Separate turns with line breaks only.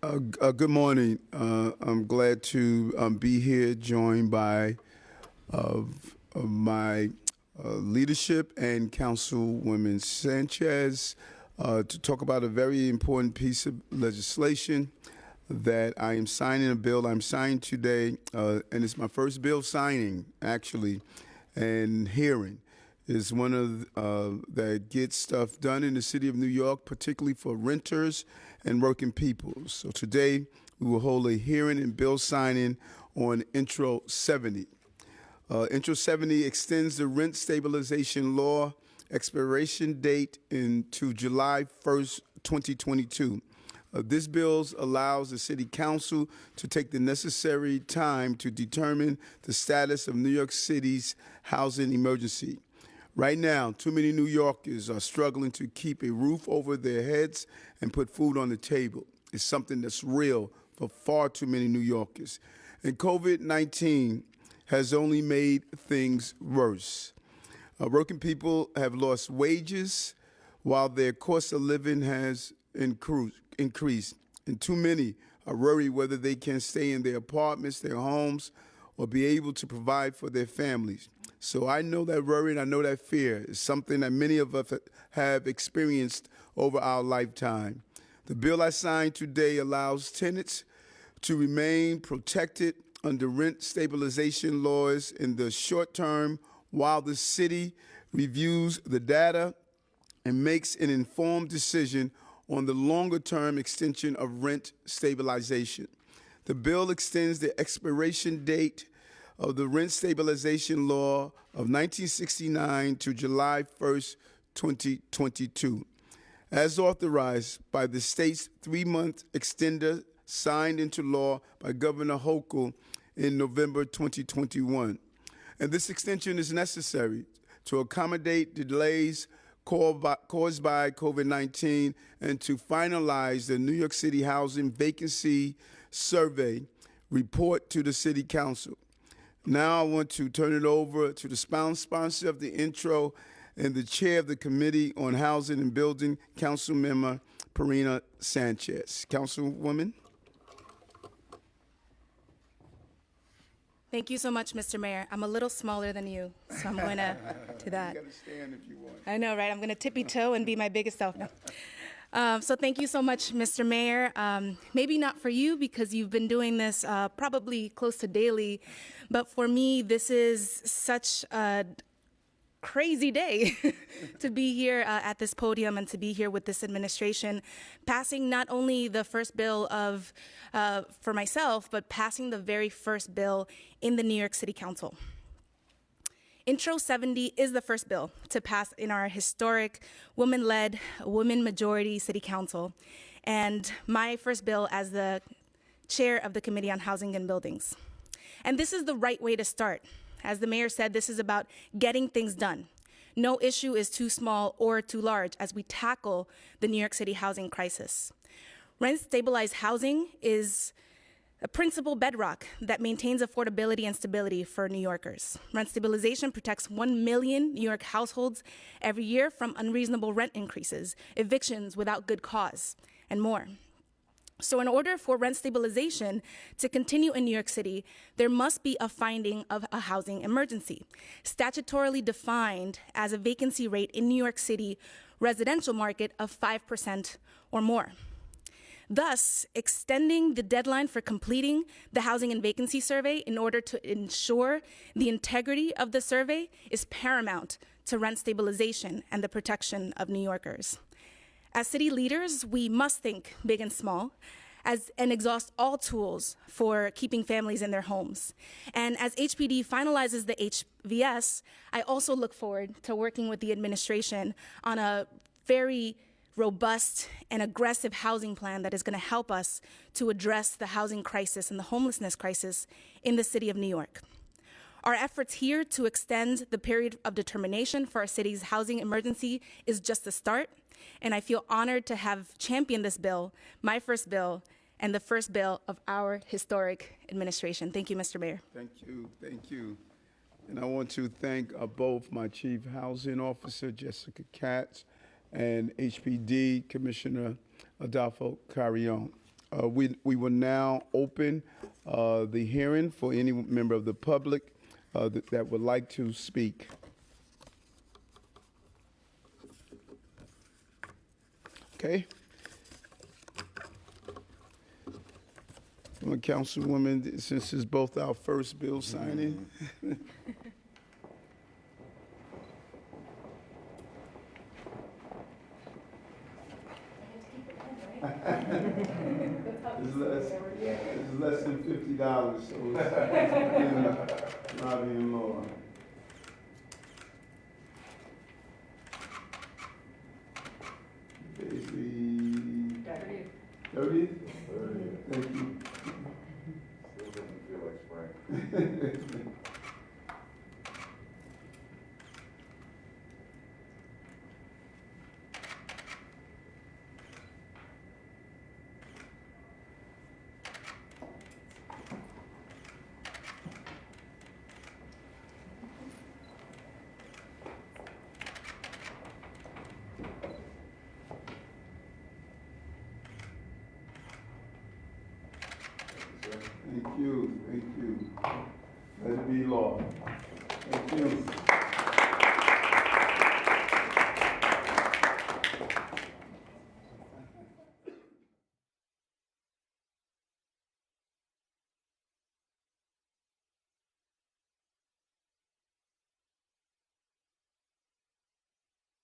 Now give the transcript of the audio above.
Good morning. I'm glad to be here, joined by my leadership and Councilwoman Sanchez to talk about a very important piece of legislation that I am signing, a bill I'm signing today, and it's my first bill signing, actually, and hearing. Is one of that gets stuff done in the city of New York, particularly for renters and working people. So today we will hold a hearing and bill signing on Intro 70. Intro 70 extends the rent stabilization law expiration date into July 1st, 2022. This bill allows the City Council to take the necessary time to determine the status of New York City's housing emergency. Right now, too many New Yorkers are struggling to keep a roof over their heads and put food on the table. It's something that's real for far too many New Yorkers. And COVID-19 has only made things worse. Working people have lost wages while their cost of living has increased. And too many are worried whether they can stay in their apartments, their homes, or be able to provide for their families. So I know that worry and I know that fear is something that many of us have experienced over our lifetime. The bill I signed today allows tenants to remain protected under rent stabilization laws in the short term while the city reviews the data and makes an informed decision on the longer term extension of rent stabilization. The bill extends the expiration date of the rent stabilization law of 1969 to July 1st, 2022, as authorized by the state's 3-month extender signed into law by Governor Hochul in November 2021. And this extension is necessary to accommodate delays caused by COVID-19 and to finalize the New York City Housing Vacancy Survey report to the City Council. Now I want to turn it over to the sponsor of the intro and the chair of the Committee on Housing and Building, Councilmember Parina Sanchez. Councilwoman.
Thank you so much, Mr. Mayor. I'm a little smaller than you, so I'm going to do that.
You got to stand if you want.
I know, right? I'm going to tippy-toe and be my biggest self now. So thank you so much, Mr. Mayor. Maybe not for you because you've been doing this probably close to daily, but for me, this is such a crazy day to be here at this podium and to be here with this administration, passing not only the first bill of for myself, but passing the very first bill in the New York City Council. Intro 70 is the first bill to pass in our historic women-led, women-majority City Council, and my first bill as the chair of the Committee on Housing and Buildings. And this is the right way to start. As the mayor said, this is about getting things done. No issue is too small or too large as we tackle the New York City housing crisis. Rent-stabilized housing is a principal bedrock that maintains affordability and stability for New Yorkers. Rent stabilization protects 1 million New York households every year from unreasonable rent increases, evictions without good cause, and more. So in order for rent stabilization to continue in New York City, there must be a finding of a housing emergency, statutorily defined as a vacancy rate in New York City residential market of 5% or more. Thus, extending the deadline for completing the housing and vacancy survey in order to ensure the integrity of the survey is paramount to rent stabilization and the protection of New Yorkers. As city leaders, we must think big and small and exhaust all tools for keeping families in their homes. And as HPD finalizes the HVS, I also look forward to working with the administration on a very robust and aggressive housing plan that is going to help us to address the housing crisis and the homelessness crisis in the city of New York. Our efforts here to extend the period of determination for our city's housing emergency is just the start, and I feel honored to have championed this bill, my first bill, and the first bill of our historic administration. Thank you, Mr. Mayor.
Thank you, thank you. And I want to thank both my Chief Housing Officer, Jessica Katz, and HPD Commissioner Adolfo Carrion. We will now open the hearing for any member of the public that would like to speak. Okay. Well, Councilwoman, since it's both our first bill signing. It's less than $50, so it's not even law. Basically, 30? 30. Thank you.
Still doesn't feel like spring.
Thank you. Let it be law. Thank you.